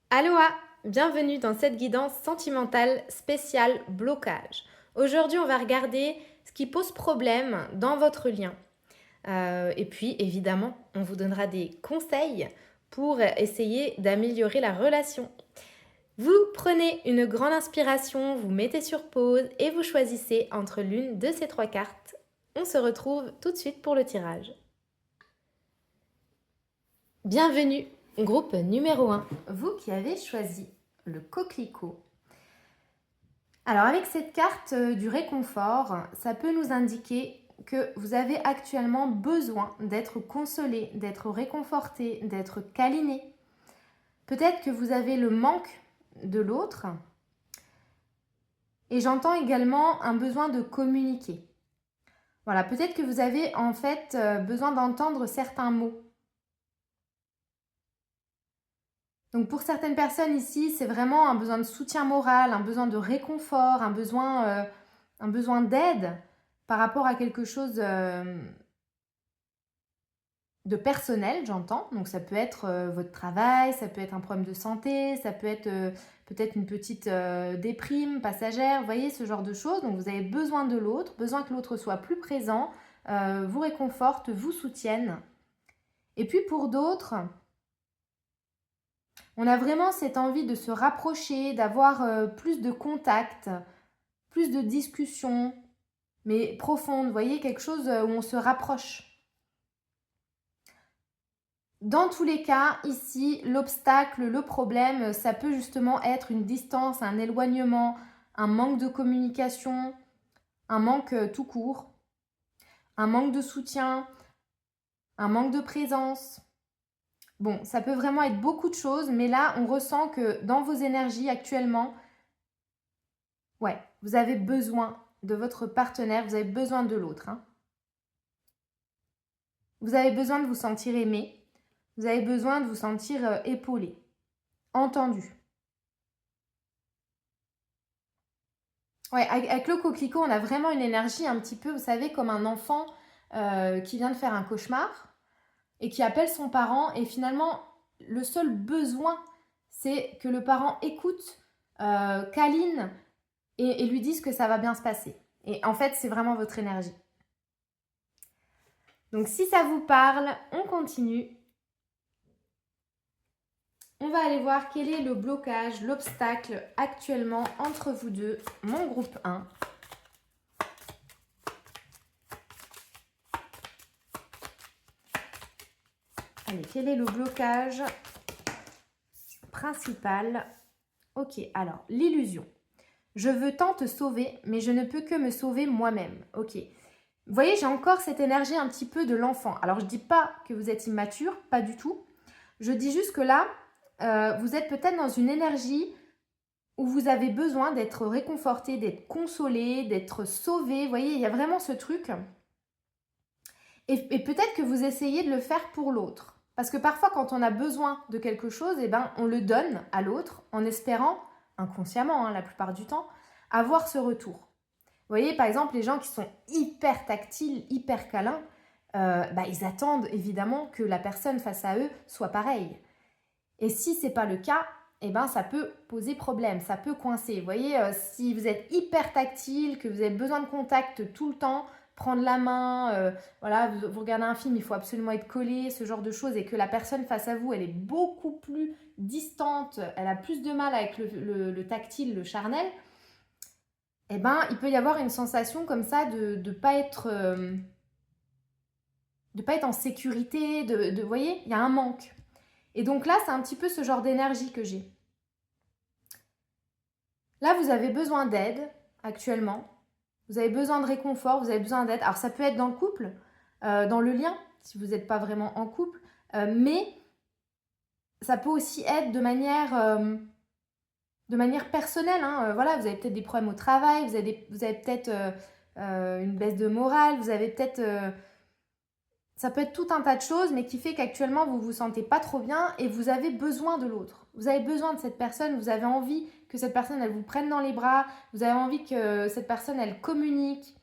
Aloha, bienvenue dans cette guidance sentimentale spéciale blocage. Aujourd'hui, on va regarder ce qui pose problème dans votre lien. Et puis, évidemment, on vous donnera des conseils pour essayer d'améliorer la relation. Vous prenez une grande inspiration, vous mettez sur pause et vous choisissez entre l'une de ces trois cartes. On se retrouve tout de suite pour le tirage. Bienvenue, groupe numéro 1, vous qui avez choisi le coquelicot. Alors avec cette carte du réconfort, ça peut nous indiquer que vous avez actuellement besoin d'être consolé, d'être réconforté, d'être câliné. Peut-être que vous avez le manque de l'autre. Et j'entends également un besoin de communiquer. Voilà, peut-être que vous avez en fait besoin d'entendre certains mots. Donc pour certaines personnes ici, c'est vraiment un besoin de soutien moral, un besoin de réconfort, un besoin d'aide par rapport à quelque chose de personnel, j'entends. Donc ça peut être votre travail, ça peut être un problème de santé, ça peut être peut-être une petite déprime passagère, vous voyez, ce genre de choses. Donc vous avez besoin de l'autre, besoin que l'autre soit plus présent, vous réconforte, vous soutienne. Et puis pour d'autres, on a vraiment cette envie de se rapprocher, d'avoir plus de contact, plus de discussions, mais profondes, vous voyez, quelque chose où on se rapproche. Dans tous les cas, ici, l'obstacle, le problème, ça peut justement être une distance, un éloignement, un manque de communication, un manque tout court, un manque de soutien, un manque de présence. Bon, ça peut vraiment être beaucoup de choses, mais là, on ressent que dans vos énergies actuellement, ouais, vous avez besoin de votre partenaire, vous avez besoin de l'autre. Vous avez besoin de vous sentir aimé, vous avez besoin de vous sentir épaulé, entendu. Ouais, avec le coquelicot, on a vraiment une énergie un petit peu, vous savez, comme un enfant qui vient de faire un cauchemar et qui appelle son parent. Et finalement, le seul besoin, c'est que le parent écoute, câline et lui dise que ça va bien se passer. Et en fait, c'est vraiment votre énergie. Donc, si ça vous parle, on continue. On va aller voir quel est le blocage, l'obstacle actuellement entre vous deux, mon groupe 1. Allez, quel est le blocage principal? Ok, alors, l'illusion. Je veux tant te sauver, mais je ne peux que me sauver moi-même. Ok. Vous voyez, j'ai encore cette énergie un petit peu de l'enfant. Alors, je ne dis pas que vous êtes immature, pas du tout. Je dis juste que là, vous êtes peut-être dans une énergie où vous avez besoin d'être réconforté, d'être consolé, d'être sauvé. Vous voyez, il y a vraiment ce truc. Et peut-être que vous essayez de le faire pour l'autre. Parce que parfois, quand on a besoin de quelque chose, eh ben, on le donne à l'autre en espérant, inconsciemment la plupart du temps, avoir ce retour. Vous voyez, par exemple, les gens qui sont hyper tactiles, hyper câlins, ils attendent évidemment que la personne face à eux soit pareille. Et si ce n'est pas le cas, eh ben, ça peut poser problème, ça peut coincer. Vous voyez, si vous êtes hyper tactile, que vous avez besoin de contact tout le temps, prendre la main, voilà, vous regardez un film, il faut absolument être collé, ce genre de choses, et que la personne face à vous, elle est beaucoup plus distante, elle a plus de mal avec le tactile, le charnel, eh ben, il peut y avoir une sensation comme ça de ne pas être en sécurité, vous voyez, il y a un manque. Et donc là, c'est un petit peu ce genre d'énergie que j'ai. Là, vous avez besoin d'aide actuellement. Vous avez besoin de réconfort, vous avez besoin d'aide. Alors, ça peut être dans le couple, dans le lien, si vous n'êtes pas vraiment en couple, mais ça peut aussi être de manière personnelle. Voilà, vous avez peut-être des problèmes au travail, vous avez peut-être une baisse de morale, vous avez peut-être... ça peut être tout un tas de choses, mais qui fait qu'actuellement, vous ne vous sentez pas trop bien et vous avez besoin de l'autre. Vous avez besoin de cette personne, vous avez envie que cette personne, elle vous prenne dans les bras, vous avez envie que cette personne, elle communique.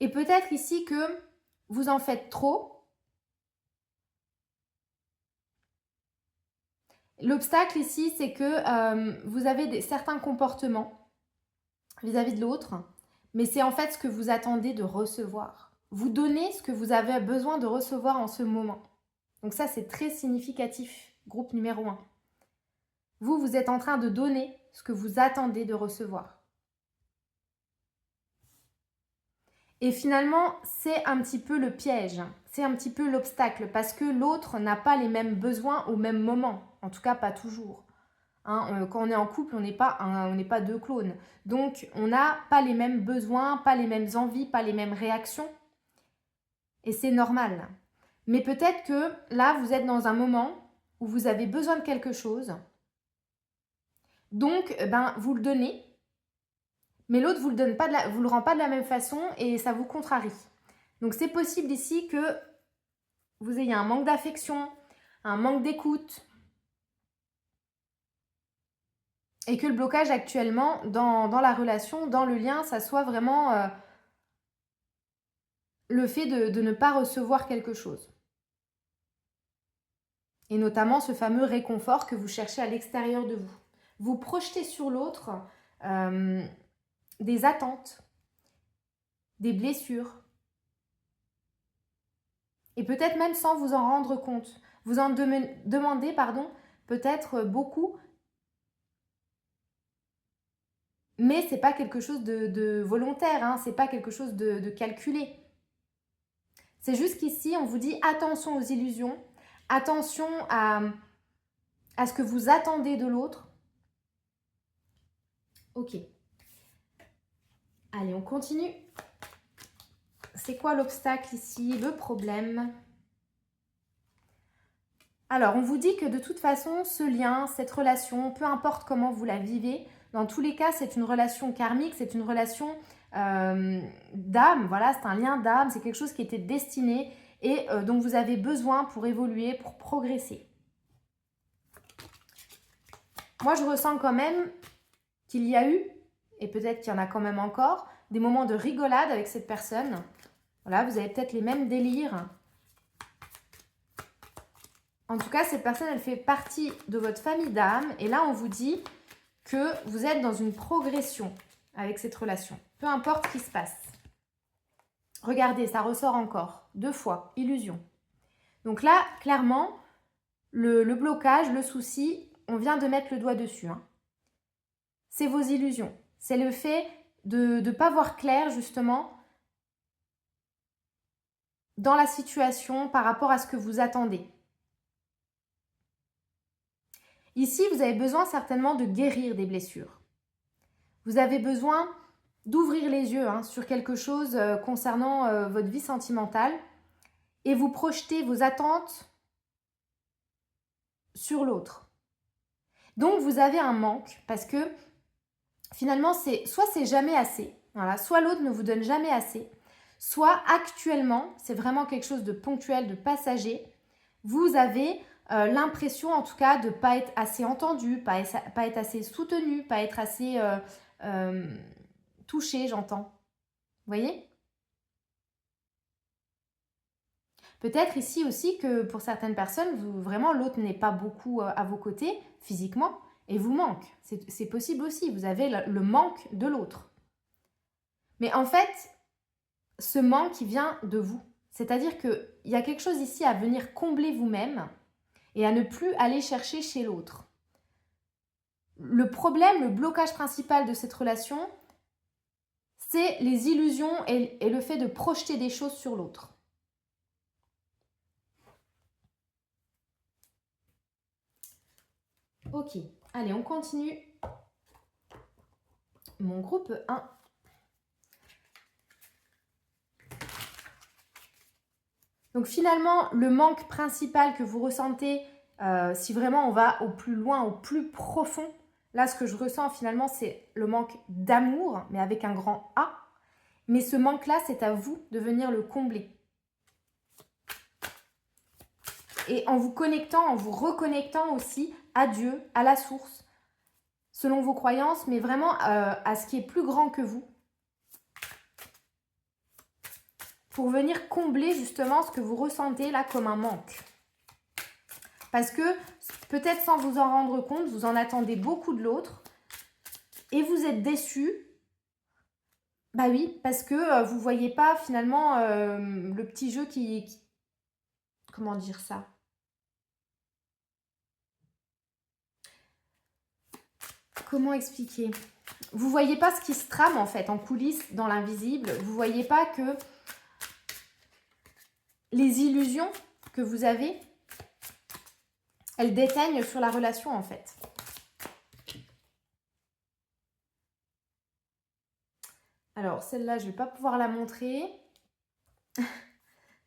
Et peut-être ici que vous en faites trop L'obstacle ici, c'est que vous avez certains comportements vis-à-vis de l'autre, mais c'est en fait ce que vous attendez de recevoir. Vous donnez ce que vous avez besoin de recevoir en ce moment. Donc ça, c'est très significatif, groupe numéro 1. Vous êtes en train de donner ce que vous attendez de recevoir. Et finalement, c'est un petit peu le piège, c'est un petit peu l'obstacle, parce que l'autre n'a pas les mêmes besoins au même moment, en tout cas pas toujours. Hein, quand on est en couple, on n'est pas deux clones. Donc, on n'a pas les mêmes besoins, pas les mêmes envies, pas les mêmes réactions. Et c'est normal. Mais peut-être que là, vous êtes dans un moment où vous avez besoin de quelque chose. Donc, vous le donnez. Mais l'autre vous le rend pas de la même façon et ça vous contrarie. Donc, c'est possible ici que vous ayez un manque d'affection, un manque d'écoute. Et que le blocage actuellement dans la relation, dans le lien, ça soit vraiment le fait de ne pas recevoir quelque chose. Et notamment ce fameux réconfort que vous cherchez à l'extérieur de vous. Vous projetez sur l'autre des attentes, des blessures. Et peut-être même sans vous en rendre compte. Vous en demandez, peut-être beaucoup. Mais ce n'est pas quelque chose de volontaire, hein, ce n'est pas quelque chose de calculé. C'est juste qu'ici, on vous dit attention aux illusions, attention à ce que vous attendez de l'autre. Ok. Allez, on continue. C'est quoi l'obstacle ici, le problème? Alors, on vous dit que de toute façon, ce lien, cette relation, peu importe comment vous la vivez, dans tous les cas, c'est une relation karmique, c'est une relation d'âme, voilà, c'est un lien d'âme, c'est quelque chose qui était destiné et dont vous avez besoin pour évoluer, pour progresser. Moi, je ressens quand même qu'il y a eu, et peut-être qu'il y en a quand même encore, des moments de rigolade avec cette personne. Voilà, vous avez peut-être les mêmes délires. En tout cas, cette personne, elle fait partie de votre famille d'âme. Et là, on vous dit que vous êtes dans une progression avec cette relation. Peu importe ce qui se passe. Regardez, ça ressort encore. 2 fois, illusion. Donc là, clairement, le blocage, le souci, on vient de mettre le doigt dessus. Hein. C'est vos illusions. C'est le fait de ne pas voir clair, justement, dans la situation par rapport à ce que vous attendez. Ici, vous avez besoin certainement de guérir des blessures. Vous avez besoin d'ouvrir les yeux sur quelque chose concernant votre vie sentimentale et vous projetez vos attentes sur l'autre. Donc, vous avez un manque parce que finalement, soit c'est jamais assez, voilà, soit l'autre ne vous donne jamais assez, soit actuellement, c'est vraiment quelque chose de ponctuel, de passager, vous avez l'impression en tout cas de ne pas être assez entendu, pas être assez soutenu, pas être assez touché, j'entends. Vous voyez ? Peut-être ici aussi que pour certaines personnes, vraiment l'autre n'est pas beaucoup à vos côtés physiquement et vous manque. C'est possible aussi, vous avez le manque de l'autre. Mais en fait, ce manque qui vient de vous. C'est-à-dire qu'il y a quelque chose ici à venir combler vous-même et à ne plus aller chercher chez l'autre. Le problème, le blocage principal de cette relation, c'est les illusions et le fait de projeter des choses sur l'autre. Ok, allez, on continue. Mon groupe 1. Donc finalement, le manque principal que vous ressentez, si vraiment on va au plus loin, au plus profond, là ce que je ressens finalement c'est le manque d'amour, mais avec un grand A. Mais ce manque-là, c'est à vous de venir le combler. Et en vous connectant, en vous reconnectant aussi à Dieu, à la source, selon vos croyances, mais vraiment à ce qui est plus grand que vous, pour venir combler justement ce que vous ressentez là comme un manque. Parce que peut-être sans vous en rendre compte, vous en attendez beaucoup de l'autre et vous êtes déçu. Bah oui, parce que vous ne voyez pas finalement le petit jeu qui... Comment dire ça? Comment expliquer? Vous voyez pas ce qui se trame en fait en coulisses dans l'invisible. Vous voyez pas que les illusions que vous avez, elles déteignent sur la relation en fait. Alors celle-là, je vais pas pouvoir la montrer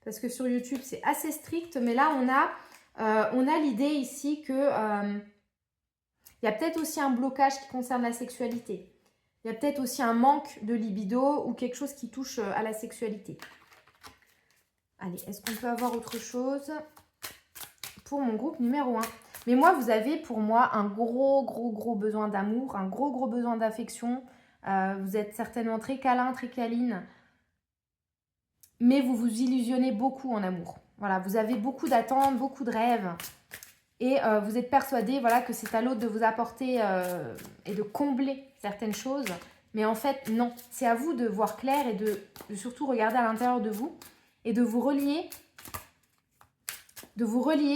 parce que sur YouTube c'est assez strict. Mais là on a l'idée ici que il y a peut-être aussi un blocage qui concerne la sexualité. Il y a peut-être aussi un manque de libido ou quelque chose qui touche à la sexualité. Allez, est-ce qu'on peut avoir autre chose pour mon groupe numéro 1? Mais moi, vous avez pour moi un gros besoin d'amour, un gros besoin d'affection. Vous êtes certainement très câlin, très câline. Mais vous vous illusionnez beaucoup en amour. Voilà, vous avez beaucoup d'attentes, beaucoup de rêves. Et vous êtes persuadé voilà, que c'est à l'autre de vous apporter et de combler certaines choses. Mais en fait, non. C'est à vous de voir clair et de surtout regarder à l'intérieur de vous et de vous relier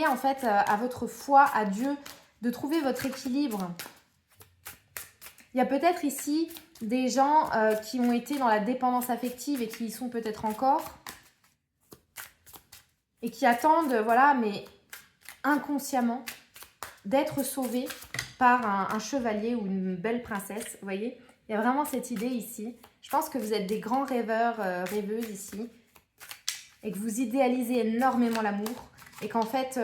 en fait à votre foi, à Dieu, de trouver votre équilibre. Il y a peut-être ici des gens qui ont été dans la dépendance affective et qui y sont peut-être encore. Et qui attendent, voilà, mais inconsciemment, d'être sauvés par un chevalier ou une belle princesse, vous voyez. Il y a vraiment cette idée ici. Je pense que vous êtes des grands rêveurs, rêveuses ici. Et que vous idéalisez énormément l'amour. Et qu'en fait,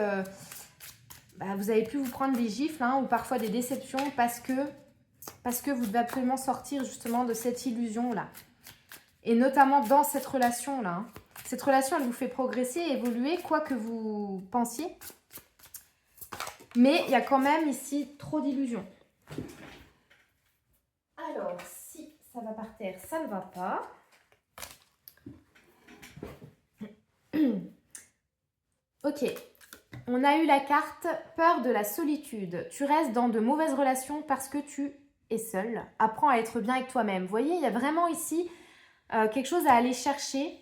vous avez pu vous prendre des gifles hein, ou parfois des déceptions parce que vous devez absolument sortir justement de cette illusion-là. Et notamment dans cette relation-là. Hein. Cette relation, elle vous fait progresser, évoluer, quoi que vous pensiez. Mais il y a quand même ici trop d'illusions. Alors, si ça va par terre, ça ne va pas. Ok, on a eu la carte peur de la solitude. Tu restes dans de mauvaises relations parce que tu es seul. Apprends à être bien avec toi-même. Vous voyez, il y a vraiment ici quelque chose à aller chercher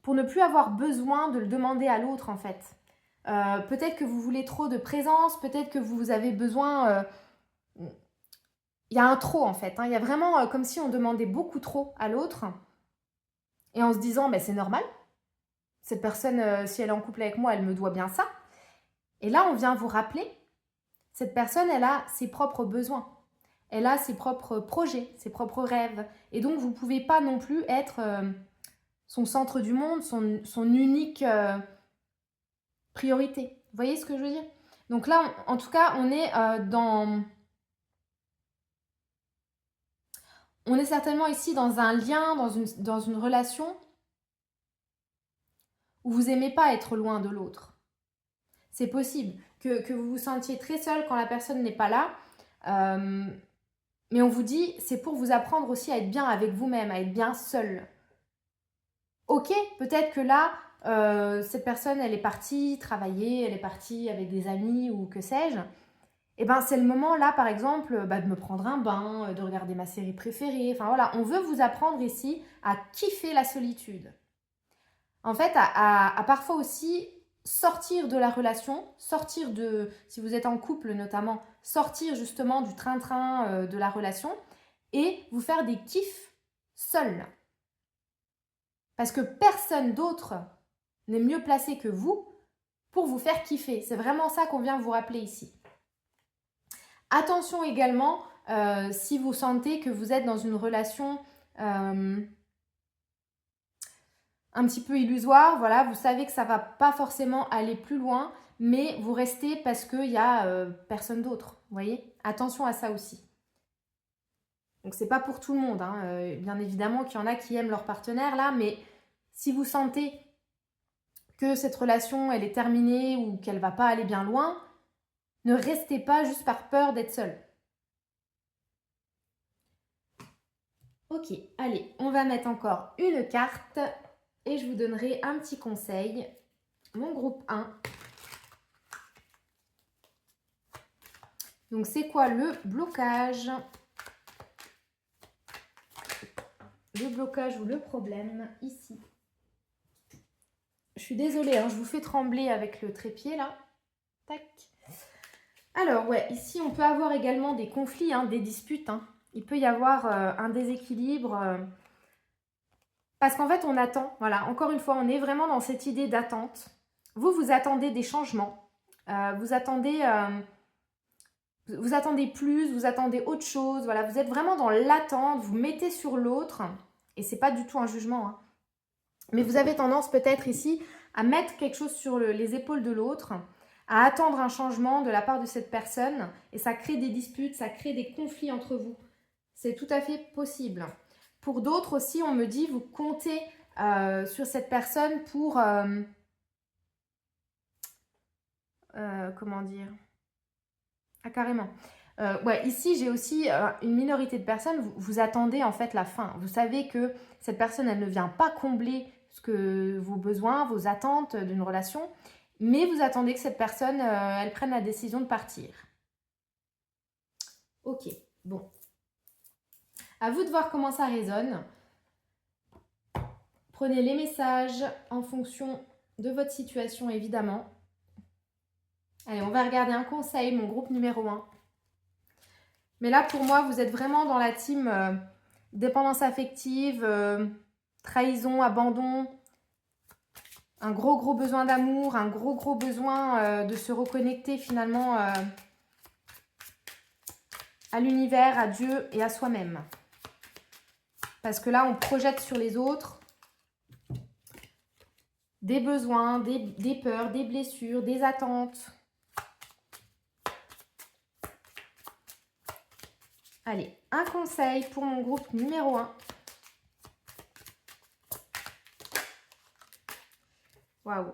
pour ne plus avoir besoin de le demander à l'autre en fait. Peut-être que vous voulez trop de présence, peut-être que vous avez besoin... Il y a un trop en fait. Hein. Il y a vraiment comme si on demandait beaucoup trop à l'autre et en se disant c'est normal. Cette personne, si elle est en couple avec moi, elle me doit bien ça. Et là, on vient vous rappeler, cette personne, elle a ses propres besoins. Elle a ses propres projets, ses propres rêves. Et donc, vous ne pouvez pas non plus être son centre du monde, son unique priorité. Vous voyez ce que je veux dire? Donc là, en tout cas, on est on est certainement ici dans un lien, dans une relation où vous n'aimez pas être loin de l'autre. C'est possible que vous vous sentiez très seul quand la personne n'est pas là. Mais on vous dit, c'est pour vous apprendre aussi à être bien avec vous-même, à être bien seul. Ok, peut-être que là, cette personne, elle est partie travailler, elle est partie avec des amis ou que sais-je. Et c'est le moment là, par exemple, de me prendre un bain, de regarder ma série préférée. Enfin voilà, on veut vous apprendre ici à kiffer la solitude. En fait, à parfois aussi sortir de la relation, sortir de, si vous êtes en couple notamment, sortir justement du train-train de la relation et vous faire des kiffs seuls. Parce que personne d'autre n'est mieux placé que vous pour vous faire kiffer. C'est vraiment ça qu'on vient vous rappeler ici. Attention également, si vous sentez que vous êtes dans une relation un petit peu illusoire, voilà, vous savez que ça ne va pas forcément aller plus loin, mais vous restez parce qu'il n'y a personne d'autre, vous voyez? Attention à ça aussi. Donc, c'est pas pour tout le monde, hein. Bien évidemment qu'il y en a qui aiment leur partenaire là, mais si vous sentez que cette relation, elle est terminée ou qu'elle ne va pas aller bien loin, ne restez pas juste par peur d'être seul. Ok, allez, on va mettre encore une carte et je vous donnerai un petit conseil. Mon groupe 1. Donc, c'est quoi le blocage? Le blocage ou le problème ici? Je suis désolée, hein, je vous fais trembler avec le trépied là. Tac. Alors, ouais, ici, on peut avoir également des conflits, hein, des disputes. Hein. Il peut y avoir un déséquilibre. Parce qu'en fait, on attend. Voilà, encore une fois, on est vraiment dans cette idée d'attente. Vous, vous attendez des changements. Vous attendez plus, vous attendez autre chose. Voilà, vous êtes vraiment dans l'attente. Vous mettez sur l'autre. Et c'est pas du tout un jugement. Hein. Mais vous avez tendance peut-être ici à mettre quelque chose sur les épaules de l'autre, à attendre un changement de la part de cette personne, et ça crée des disputes, ça crée des conflits entre vous. C'est tout à fait possible. Pour d'autres aussi, on me dit, vous comptez sur cette personne pour... comment dire? Ah, carrément. Ouais, ici, j'ai aussi une minorité de personnes, vous attendez en fait la fin. Vous savez que cette personne, elle ne vient pas combler vos besoins, vos attentes d'une relation, mais vous attendez que cette personne, elle prenne la décision de partir. Ok, bon. À vous de voir comment ça résonne. Prenez les messages en fonction de votre situation, évidemment. Allez, on va regarder un conseil, mon groupe numéro 1. Mais là, pour moi, vous êtes vraiment dans la team dépendance affective, trahison, abandon, un gros besoin d'amour, un gros besoin de se reconnecter finalement à l'univers, à Dieu et à soi-même. Parce que là, on projette sur les autres des besoins, des peurs, des blessures, des attentes. Allez, un conseil pour mon groupe numéro 1. Waouh.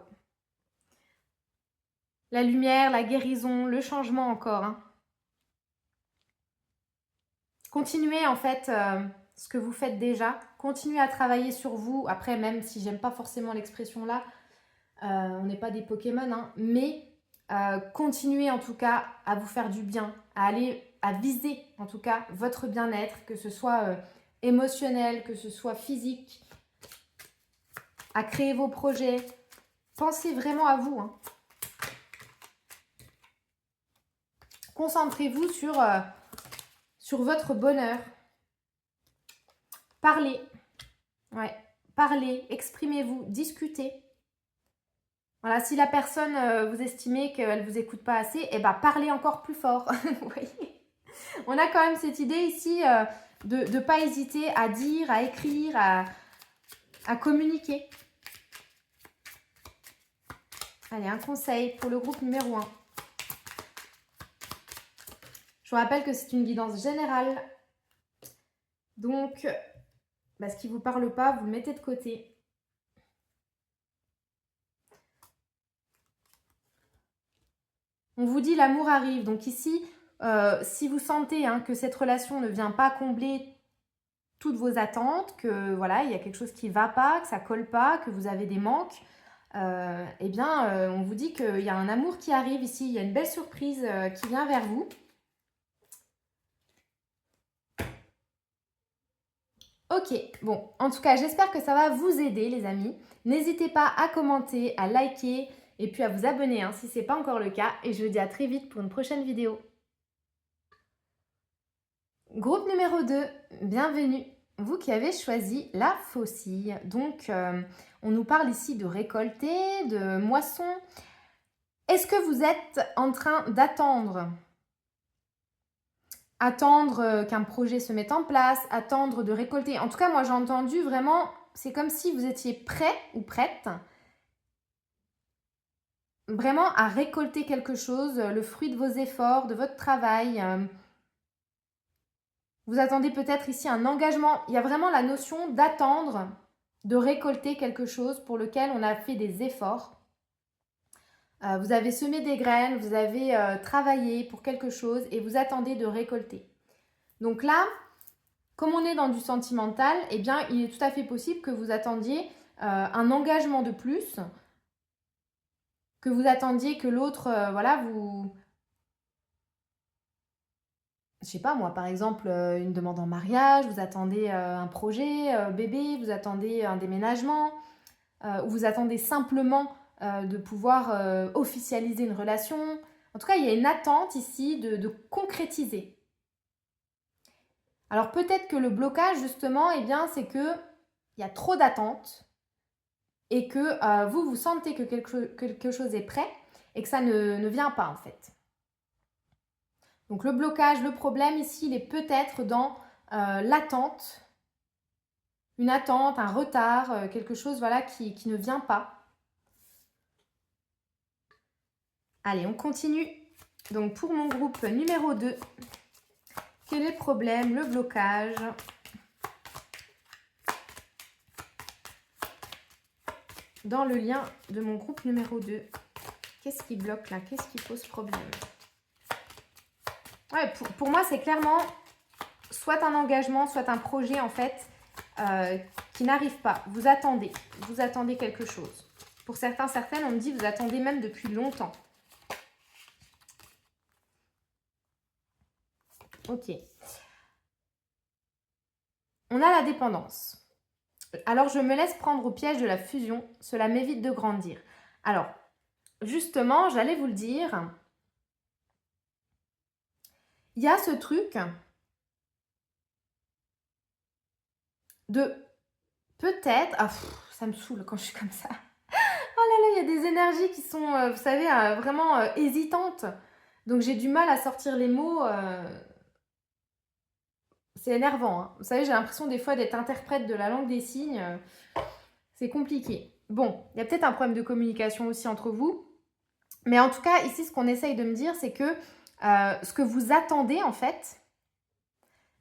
La lumière, la guérison, le changement encore. Hein. Continuez en fait ce que vous faites déjà. Continuez à travailler sur vous. Après, même si j'aime pas forcément l'expression là, on n'est pas des Pokémon, hein, mais continuez en tout cas à vous faire du bien, à viser en tout cas votre bien-être, que ce soit émotionnel, que ce soit physique, à créer vos projets. Pensez vraiment à vous. Hein. Concentrez-vous sur votre bonheur. Parlez. Ouais. Parlez, exprimez-vous, discutez. Voilà, si la personne, vous estimez qu'elle ne vous écoute pas assez, eh ben, parlez encore plus fort. Vous voyez, on a quand même cette idée ici de ne pas hésiter à dire, à écrire, à communiquer. Allez, un conseil pour le groupe numéro 1. Je vous rappelle que c'est une guidance générale. Donc, ce qui ne vous parle pas, vous le mettez de côté. On vous dit l'amour arrive. Donc ici, si vous sentez que cette relation ne vient pas combler toutes vos attentes, que voilà, il y a quelque chose qui ne va pas, que ça ne colle pas, que vous avez des manques, eh bien, on vous dit qu'il y a un amour qui arrive ici. Il y a une belle surprise qui vient vers vous. Ok, bon, en tout cas, j'espère que ça va vous aider, les amis. N'hésitez pas à commenter, à liker et puis à vous abonner si ce n'est pas encore le cas. Et je vous dis à très vite pour une prochaine vidéo. Groupe numéro 2, bienvenue. Vous qui avez choisi la faucille. Donc, on nous parle ici de récolter, de moisson. Est-ce que vous êtes en train d'attendre qu'un projet se mette en place, attendre de récolter. En tout cas, moi, j'ai entendu vraiment, c'est comme si vous étiez prêt ou prête vraiment à récolter quelque chose, le fruit de vos efforts, de votre travail. Vous attendez peut-être ici un engagement. Il y a vraiment la notion d'attendre, de récolter quelque chose pour lequel on a fait des efforts. Vous avez semé des graines, vous avez travaillé pour quelque chose et vous attendez de récolter. Donc là, comme on est dans du sentimental, eh bien, il est tout à fait possible que vous attendiez un engagement de plus, que vous attendiez que l'autre, voilà, je sais pas moi, par exemple, une demande en mariage, vous attendez un projet bébé, vous attendez un déménagement, ou vous attendez simplement de pouvoir officialiser une relation. En tout cas, il y a une attente ici de concrétiser. Alors peut-être que le blocage, justement, eh bien, c'est qu'il y a trop d'attentes et que vous sentez que quelque chose est prêt et que ça ne vient pas, en fait. Donc le blocage, le problème ici, il est peut-être dans l'attente, une attente, un retard, quelque chose voilà, qui ne vient pas. Allez, on continue. Donc pour mon groupe numéro 2, quel est le problème, le blocage? Dans le lien de mon groupe numéro 2, qu'est-ce qui bloque là? Qu'est-ce qui pose problème? Ouais, pour moi, c'est clairement soit un engagement, soit un projet en fait qui n'arrive pas. Vous attendez quelque chose. Pour certains, certaines, on me dit vous attendez même depuis longtemps. Ok. On a la dépendance. Alors, je me laisse prendre au piège de la fusion. Cela m'évite de grandir. Alors, justement, j'allais vous le dire. Il y a ce truc de peut-être... Ah, ça me saoule quand je suis comme ça. Oh là là, il y a des énergies qui sont, vous savez, vraiment hésitantes. Donc, j'ai du mal à sortir les mots. C'est énervant. Hein. Vous savez, j'ai l'impression des fois d'être interprète de la langue des signes. C'est compliqué. Bon, il y a peut-être un problème de communication aussi entre vous. Mais en tout cas, ici, ce qu'on essaye de me dire, c'est que ce que vous attendez, en fait,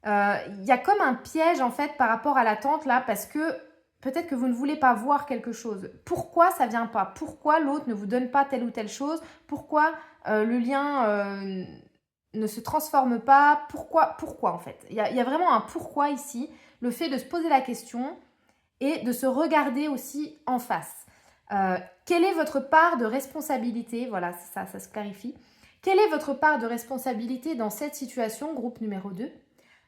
il y a comme un piège, en fait, par rapport à l'attente, là, parce que peut-être que vous ne voulez pas voir quelque chose. Pourquoi ça ne vient pas? Pourquoi l'autre ne vous donne pas telle ou telle chose? Pourquoi le lien ne se transforme pas? Pourquoi en fait? Il y a vraiment un pourquoi ici. Le fait de se poser la question et de se regarder aussi en face. Quelle est votre part de responsabilité? Voilà, ça se clarifie. Quelle est votre part de responsabilité dans cette situation, groupe numéro 2?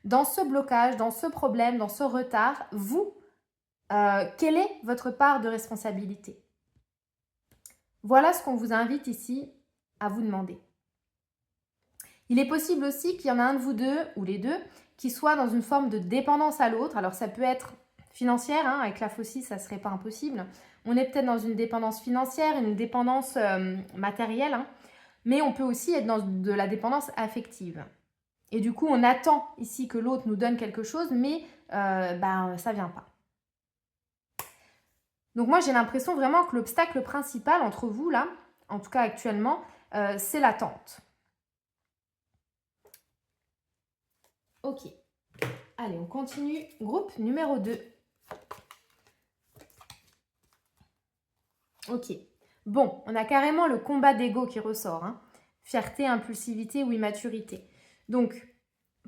Dans ce blocage, dans ce problème, dans ce retard, vous, quelle est votre part de responsabilité? Voilà ce qu'on vous invite ici à vous demander. Il est possible aussi qu'il y en a un de vous deux, ou les deux, qui soit dans une forme de dépendance à l'autre. Alors ça peut être financière, hein, avec la faucille, ça ne serait pas impossible. On est peut-être dans une dépendance financière, une dépendance matérielle, hein, mais on peut aussi être dans de la dépendance affective. Et du coup, on attend ici que l'autre nous donne quelque chose, mais ça ne vient pas. Donc moi, j'ai l'impression vraiment que l'obstacle principal entre vous, là, en tout cas actuellement, c'est l'attente. Ok. Allez, on continue. Groupe numéro 2. Ok. Bon, on a carrément le combat d'ego qui ressort. Hein. Fierté, impulsivité ou immaturité. Donc,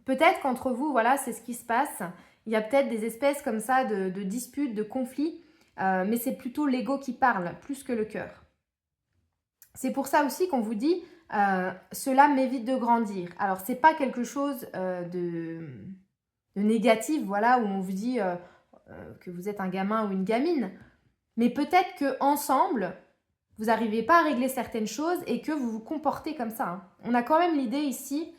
peut-être qu'entre vous, voilà, c'est ce qui se passe. Il y a peut-être des espèces comme ça de disputes, de conflits, mais c'est plutôt l'ego qui parle, plus que le cœur. C'est pour ça aussi qu'on vous dit, cela m'évite de grandir. Alors, c'est pas quelque chose de négatif, voilà, où on vous dit que vous êtes un gamin ou une gamine. Mais peut-être qu'ensemble, vous n'arrivez pas à régler certaines choses et que vous vous comportez comme ça. Hein. On a quand même l'idée ici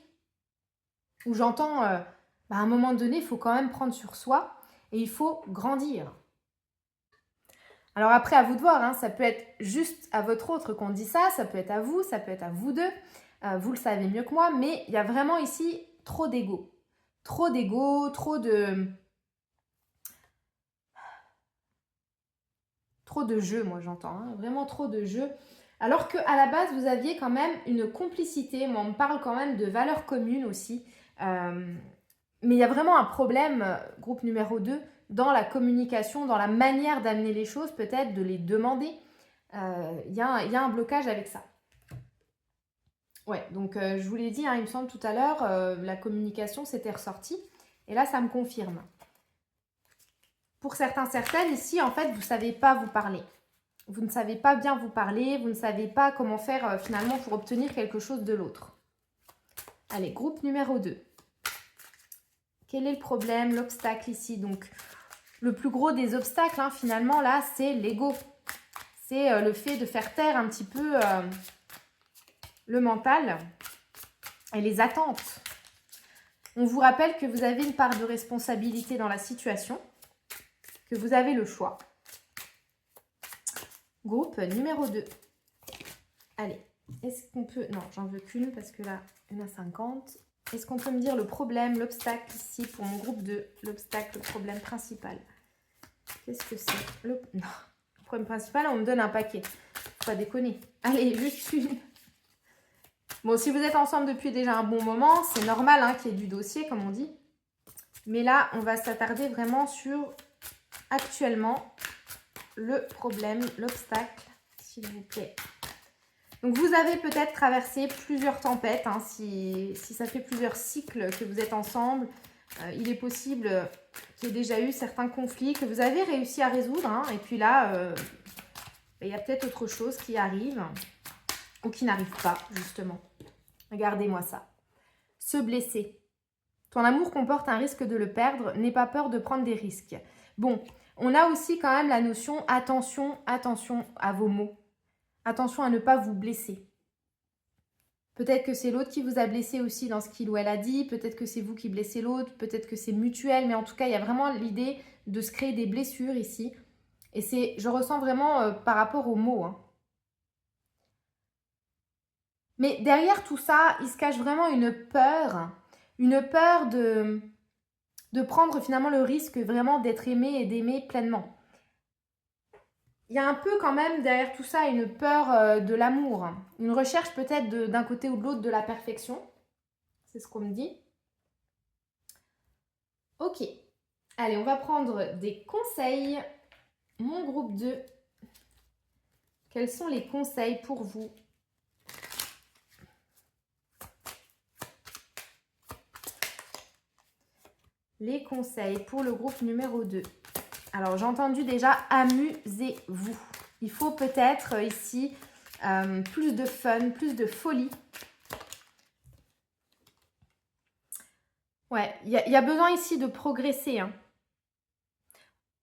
où j'entends, à un moment donné, il faut quand même prendre sur soi et il faut grandir. Alors après, à vous de voir, hein, ça peut être juste à votre autre qu'on dit ça, ça peut être à vous deux, vous le savez mieux que moi, mais il y a vraiment ici trop d'ego. Trop d'ego, trop de jeu, moi j'entends, hein, vraiment trop de jeu. Alors qu'à la base, vous aviez quand même une complicité, moi on me parle quand même de valeurs communes aussi. Mais il y a vraiment un problème, groupe numéro 2, dans la communication, dans la manière d'amener les choses, peut-être de les demander. Il y a un blocage avec ça. Ouais, donc je vous l'ai dit, hein, il me semble tout à l'heure, la communication s'était ressortie. Et là, ça me confirme. Pour certains, certaines, ici, en fait, vous ne savez pas vous parler. Vous ne savez pas bien vous parler, vous ne savez pas comment faire finalement pour obtenir quelque chose de l'autre. Allez, groupe numéro 2. Quel est le problème, l'obstacle ici? Donc, le plus gros des obstacles, hein, finalement, là, c'est l'ego. C'est le fait de faire taire un petit peu le mental et les attentes. On vous rappelle que vous avez une part de responsabilité dans la situation, que vous avez le choix. Groupe numéro 2. Allez, est-ce qu'on peut... Non, j'en veux qu'une parce que là, il y en a 50. Est-ce qu'on peut me dire le problème, l'obstacle ici pour mon groupe 2? L'obstacle, le problème principal. Qu'est-ce que c'est? Non, le problème principal, on me donne un paquet. Faut pas déconner. Allez, juste une. Bon, si vous êtes ensemble depuis déjà un bon moment, c'est normal hein, qu'il y ait du dossier, comme on dit. Mais là, on va s'attarder vraiment sur, actuellement, le problème, l'obstacle, s'il vous plaît. Donc, vous avez peut-être traversé plusieurs tempêtes. Hein, si ça fait plusieurs cycles que vous êtes ensemble, il est possible qu'il y ait déjà eu certains conflits que vous avez réussi à résoudre. Hein, et puis là, il y a peut-être autre chose qui arrive ou qui n'arrive pas, justement. Regardez-moi ça. Se blesser. Ton amour comporte un risque de le perdre. N'aie pas peur de prendre des risques. Bon, on a aussi quand même la notion attention, attention à vos mots. Attention à ne pas vous blesser. Peut-être que c'est l'autre qui vous a blessé aussi dans ce qu'il ou elle a dit. Peut-être que c'est vous qui blessez l'autre. Peut-être que c'est mutuel. Mais en tout cas, il y a vraiment l'idée de se créer des blessures ici. Et c'est, je ressens vraiment par rapport aux mots. Hein. Mais derrière tout ça, il se cache vraiment une peur de prendre finalement le risque vraiment d'être aimé et d'aimer pleinement. Il y a un peu quand même derrière tout ça une peur de l'amour, une recherche peut-être d'un côté ou de l'autre de la perfection. C'est ce qu'on me dit. Ok, allez, on va prendre des conseils. Mon groupe 2, quels sont les conseils pour vous ? Les conseils pour le groupe numéro 2. Alors, j'ai entendu déjà amusez-vous. Il faut peut-être ici plus de fun, plus de folie. Ouais, il y a besoin ici de progresser. Hein.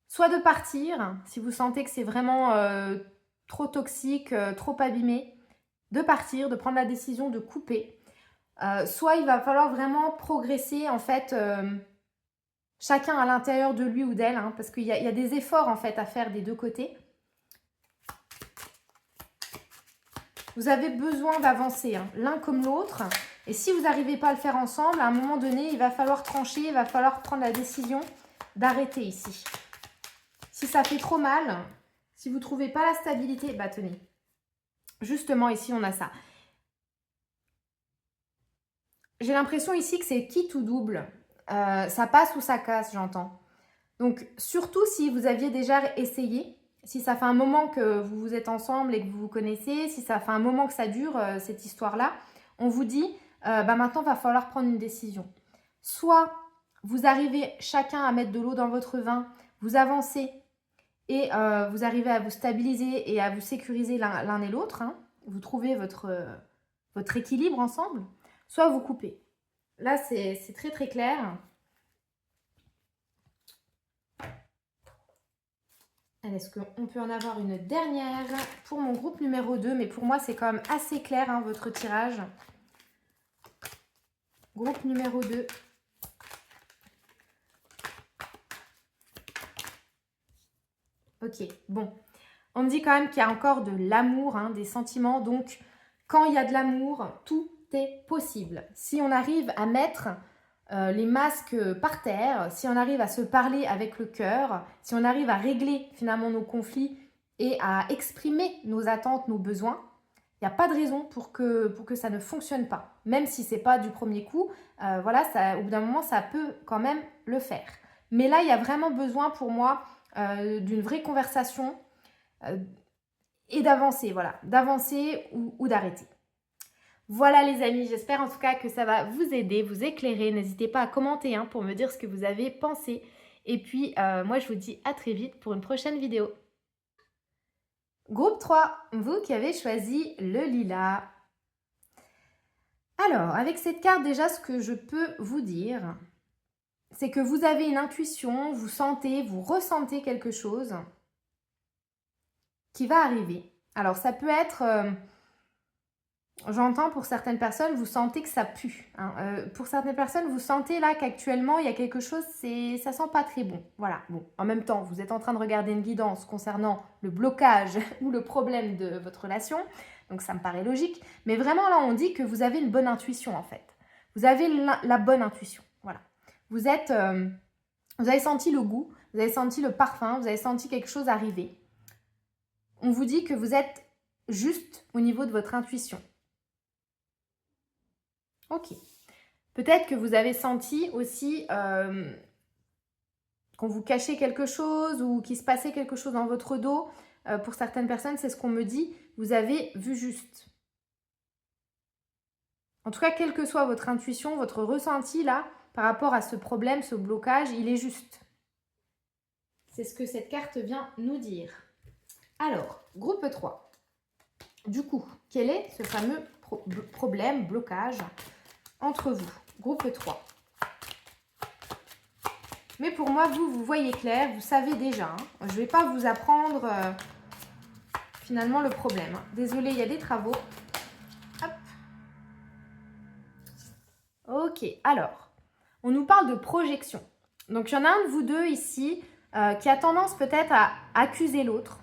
Soit de partir, si vous sentez que c'est vraiment trop toxique, trop abîmé, de partir, de prendre la décision de couper. Soit il va falloir vraiment progresser, en fait... chacun à l'intérieur de lui ou d'elle, hein, parce qu'il y a des efforts en fait à faire des deux côtés. Vous avez besoin d'avancer, hein, l'un comme l'autre. Et si vous n'arrivez pas à le faire ensemble, à un moment donné, il va falloir trancher, il va falloir prendre la décision d'arrêter ici. Si ça fait trop mal, si vous ne trouvez pas la stabilité, bah tenez. Justement, ici, on a ça. J'ai l'impression ici que c'est quitte ou double. Ça passe ou ça casse, j'entends. Donc, surtout si vous aviez déjà essayé, si ça fait un moment que vous êtes ensemble et que vous vous connaissez, si ça fait un moment que ça dure, cette histoire-là, on vous dit, maintenant, il va falloir prendre une décision. Soit vous arrivez chacun à mettre de l'eau dans votre vin, vous avancez et vous arrivez à vous stabiliser et à vous sécuriser l'un et l'autre. Hein, vous trouvez votre équilibre ensemble, soit vous coupez. Là, c'est très très clair. Est-ce qu'on peut en avoir une dernière pour mon groupe numéro 2? Mais pour moi, c'est quand même assez clair, hein, votre tirage. Groupe numéro 2. Ok, bon. On me dit quand même qu'il y a encore de l'amour, hein, des sentiments. Donc, quand il y a de l'amour, tout est possible. Si on arrive à mettre les masques par terre, si on arrive à se parler avec le cœur, si on arrive à régler finalement nos conflits et à exprimer nos attentes, nos besoins, il n'y a pas de raison pour que ça ne fonctionne pas. Même si ce n'est pas du premier coup, voilà, au bout d'un moment, ça peut quand même le faire. Mais là, il y a vraiment besoin pour moi d'une vraie conversation et d'avancer, voilà, d'avancer ou d'arrêter. Voilà les amis, j'espère en tout cas que ça va vous aider, vous éclairer. N'hésitez pas à commenter hein, pour me dire ce que vous avez pensé. Et puis, moi je vous dis à très vite pour une prochaine vidéo. Groupe 3, vous qui avez choisi le lilas. Alors, avec cette carte déjà, ce que je peux vous dire, c'est que vous avez une intuition, vous sentez, vous ressentez quelque chose qui va arriver. Alors ça peut être, j'entends pour certaines personnes, vous sentez que ça pue. Hein. Pour certaines personnes, vous sentez là qu'actuellement il y a quelque chose, ça sent pas très bon. Voilà. Bon, en même temps, vous êtes en train de regarder une guidance concernant le blocage ou le problème de votre relation, donc ça me paraît logique. Mais vraiment là, on dit que vous avez une bonne intuition en fait. Vous avez la bonne intuition. Voilà. Vous avez senti le goût, vous avez senti le parfum, vous avez senti quelque chose arriver. On vous dit que vous êtes juste au niveau de votre intuition. Ok. Peut-être que vous avez senti aussi qu'on vous cachait quelque chose ou qu'il se passait quelque chose dans votre dos. Pour certaines personnes, c'est ce qu'on me dit. Vous avez vu juste. En tout cas, quelle que soit votre intuition, votre ressenti là, par rapport à ce problème, ce blocage, il est juste. C'est ce que cette carte vient nous dire. Alors, groupe 3. Du coup, quel est ce fameux problème, blocage entre vous? Groupe 3. Mais pour moi, vous voyez clair, vous savez déjà. Hein. Je ne vais pas vous apprendre finalement le problème. Hein. Désolée, il y a des travaux. Hop. Ok, alors, on nous parle de projection. Donc, il y en a un de vous deux ici qui a tendance peut-être à accuser l'autre,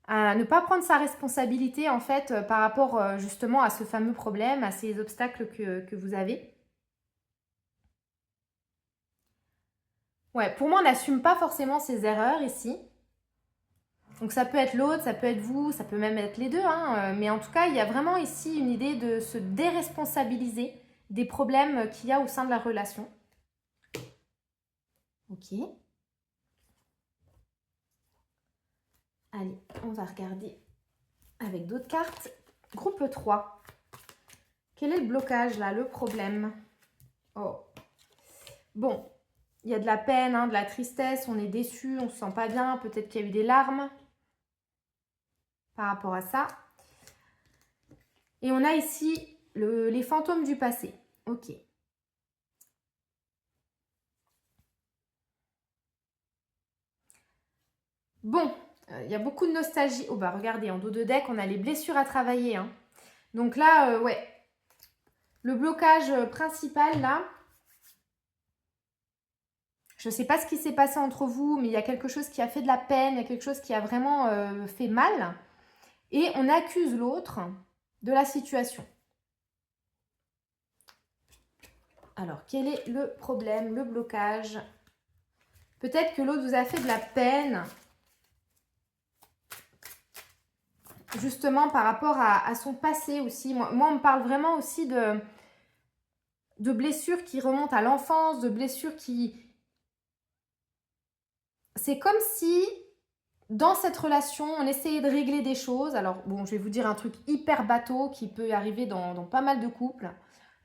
à ne pas prendre sa responsabilité en fait par rapport justement à ce fameux problème, à ces obstacles que vous avez. Ouais, pour moi, on n'assume pas forcément ses erreurs ici. Donc ça peut être l'autre, ça peut être vous, ça peut même être les deux. Hein, mais en tout cas, il y a vraiment ici une idée de se déresponsabiliser des problèmes qu'il y a au sein de la relation. Ok. Allez, on va regarder avec d'autres cartes. Groupe 3. Quel est le blocage là, le problème? Oh. Bon, il y a de la peine, hein, de la tristesse, on est déçu, on ne se sent pas bien, peut-être qu'il y a eu des larmes par rapport à ça. Et on a ici les fantômes du passé. Ok. Bon, il y a beaucoup de nostalgie. Oh bah regardez, en dos de deck, on a les blessures à travailler. Hein. Donc là, ouais. Le blocage principal là, je ne sais pas ce qui s'est passé entre vous, mais il y a quelque chose qui a fait de la peine, il y a quelque chose qui a vraiment fait mal. Et on accuse l'autre de la situation. Alors, quel est le problème, le blocage? Peut-être que l'autre vous a fait de la peine, justement par rapport à son passé aussi. Moi, on me parle vraiment aussi de blessures qui remontent à l'enfance, de blessures qui... C'est comme si, dans cette relation, on essayait de régler des choses. Alors, bon, je vais vous dire un truc hyper bateau qui peut arriver dans pas mal de couples.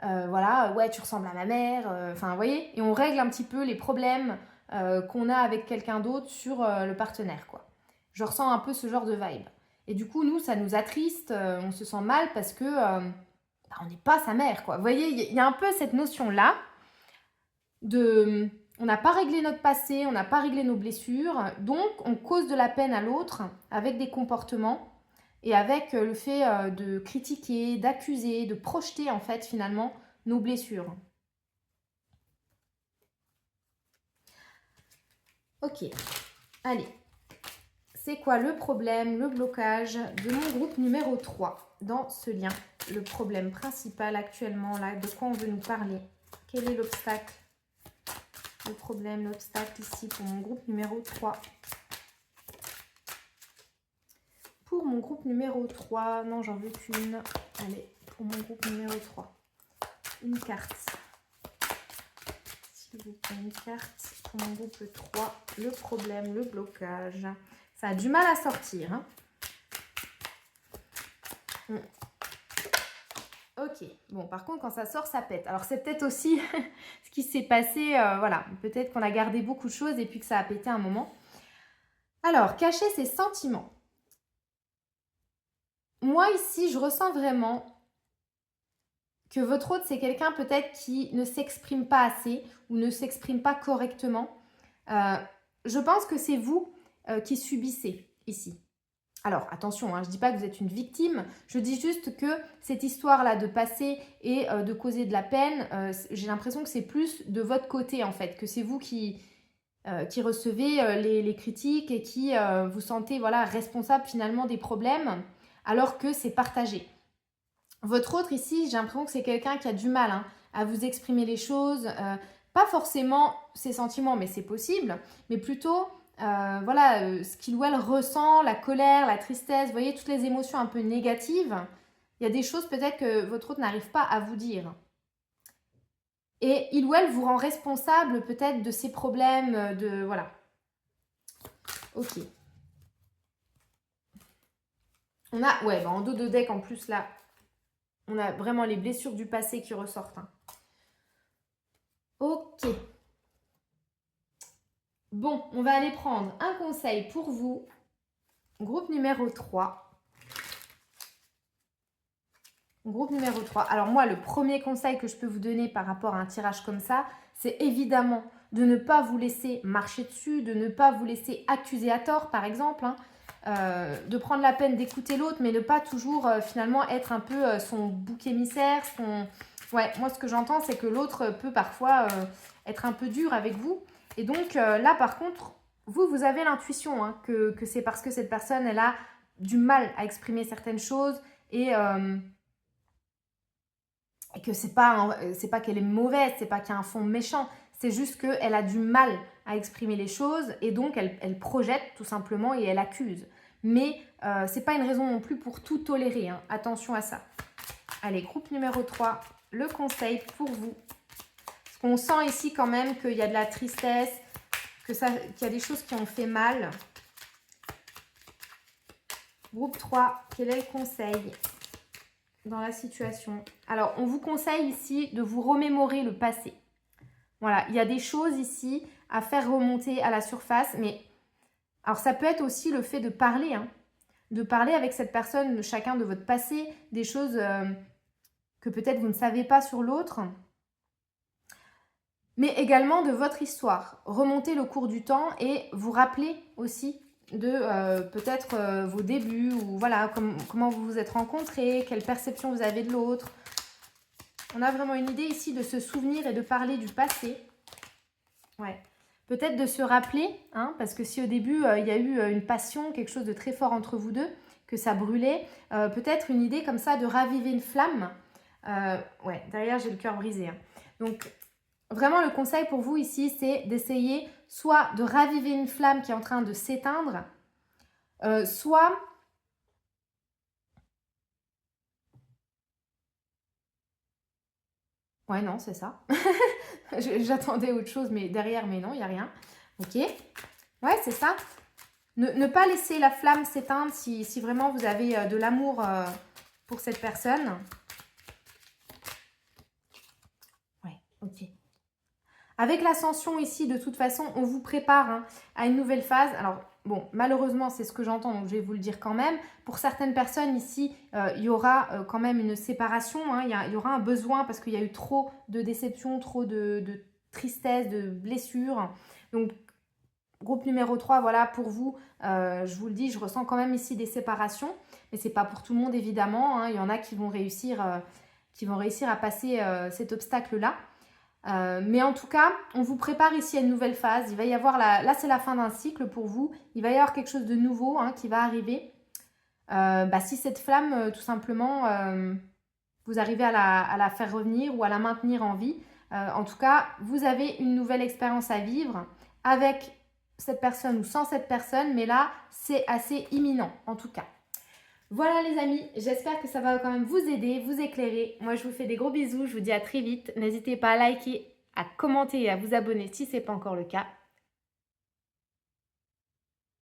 Voilà, ouais, tu ressembles à ma mère. Enfin, vous voyez, et on règle un petit peu les problèmes qu'on a avec quelqu'un d'autre sur le partenaire, quoi. Je ressens un peu ce genre de vibe. Et du coup, nous, ça nous attriste, on se sent mal parce que on n'est pas sa mère, quoi. Vous voyez, il y a un peu cette notion-là de... On n'a pas réglé notre passé, on n'a pas réglé nos blessures, donc on cause de la peine à l'autre avec des comportements et avec le fait de critiquer, d'accuser, de projeter en fait finalement nos blessures. Ok, allez. C'est quoi le problème, le blocage de mon groupe numéro 3 dans ce lien? Le problème principal actuellement là, de quoi on veut nous parler? Quel est l'obstacle? Le problème, l'obstacle ici pour mon groupe numéro 3. Pour mon groupe numéro 3, non j'en veux qu'une. Allez, pour mon groupe numéro 3. Une carte. S'il vous plaît, une carte pour mon groupe 3. Le problème, le blocage. Ça a du mal à sortir. Hein. Ok, bon par contre quand ça sort ça pète. Alors c'est peut-être aussi ce qui s'est passé, voilà, peut-être qu'on a gardé beaucoup de choses et puis que ça a pété un moment. Alors, cacher ses sentiments. Moi ici je ressens vraiment que votre hôte, c'est quelqu'un peut-être qui ne s'exprime pas assez ou ne s'exprime pas correctement. Je pense que c'est vous qui subissez ici. Alors attention, hein, je ne dis pas que vous êtes une victime, je dis juste que cette histoire-là de passer et de causer de la peine, j'ai l'impression que c'est plus de votre côté en fait, que c'est vous qui recevez les critiques et qui vous sentez voilà, responsable finalement des problèmes, alors que c'est partagé. Votre autre ici, j'ai l'impression que c'est quelqu'un qui a du mal hein, à vous exprimer les choses, pas forcément ses sentiments, mais c'est possible, mais plutôt voilà, ce qu'il ou elle ressent, la colère, la tristesse, vous voyez, toutes les émotions un peu négatives. Il y a des choses peut-être que votre autre n'arrive pas à vous dire. Et il ou elle vous rend responsable peut-être de ses problèmes, de voilà. Ok. On a, ouais, en dos de deck en plus là, on a vraiment les blessures du passé qui ressortent. Hein. Ok. Bon, on va aller prendre un conseil pour vous. Groupe numéro 3. Groupe numéro 3. Alors moi, le premier conseil que je peux vous donner par rapport à un tirage comme ça, c'est évidemment de ne pas vous laisser marcher dessus, de ne pas vous laisser accuser à tort, par exemple. Hein. De prendre la peine d'écouter l'autre, mais ne pas toujours finalement être un peu son bouc émissaire. Ouais, moi ce que j'entends, c'est que l'autre peut parfois être un peu dur avec vous. Et donc là, par contre, vous avez l'intuition hein, que c'est parce que cette personne, elle a du mal à exprimer certaines choses et que c'est pas qu'elle est mauvaise, c'est pas qu'il y a un fond méchant, c'est juste qu'elle a du mal à exprimer les choses et donc elle projette tout simplement et elle accuse. Mais c'est pas une raison non plus pour tout tolérer, hein. Attention à ça. Allez, groupe numéro 3, le conseil pour vous. Parce qu'on sent ici quand même qu'il y a de la tristesse, qu'il y a des choses qui ont fait mal. Groupe 3, quel est le conseil dans la situation? Alors, on vous conseille ici de vous remémorer le passé. Voilà, il y a des choses ici à faire remonter à la surface, mais alors ça peut être aussi le fait de parler, hein, de parler avec cette personne, chacun de votre passé, des choses que peut-être vous ne savez pas sur l'autre, mais également de votre histoire. Remonter le cours du temps et vous rappeler aussi de peut-être vos débuts ou voilà, comment vous vous êtes rencontrés, quelle perception vous avez de l'autre. On a vraiment une idée ici de se souvenir et de parler du passé. Ouais. Peut-être de se rappeler, hein, parce que si au début, il y a eu une passion, quelque chose de très fort entre vous deux, que ça brûlait, peut-être une idée comme ça de raviver une flamme. Ouais, derrière, j'ai le cœur brisé. Hein. Donc, vraiment, le conseil pour vous ici, c'est d'essayer soit de raviver une flamme qui est en train de s'éteindre, soit... Ouais, non, c'est ça. J'attendais autre chose, mais derrière, mais non, il n'y a rien. Ok. Ouais, c'est ça. Ne pas laisser la flamme s'éteindre si vraiment vous avez de l'amour pour cette personne. Ouais, ok. Avec l'ascension ici, de toute façon, on vous prépare hein, à une nouvelle phase. Alors, bon, malheureusement, c'est ce que j'entends, donc je vais vous le dire quand même. Pour certaines personnes ici, il y aura quand même une séparation. Hein, il y aura un besoin parce qu'il y a eu trop de déception, trop de tristesse, de blessures. Donc, groupe numéro 3, voilà, pour vous, je vous le dis, je ressens quand même ici des séparations. Mais ce n'est pas pour tout le monde, évidemment. Hein. Il y en a qui vont réussir à passer cet obstacle-là. Mais en tout cas, on vous prépare ici à une nouvelle phase. Il va y avoir, là c'est la fin d'un cycle pour vous. Il va y avoir quelque chose de nouveau hein, qui va arriver. Si cette flamme, tout simplement, vous arrivez à la faire revenir ou à la maintenir en vie. En tout cas, vous avez une nouvelle expérience à vivre avec cette personne ou sans cette personne. Mais là, c'est assez imminent en tout cas. Voilà les amis, j'espère que ça va quand même vous aider, vous éclairer. Moi je vous fais des gros bisous, je vous dis à très vite. N'hésitez pas à liker, à commenter et à vous abonner si ce n'est pas encore le cas.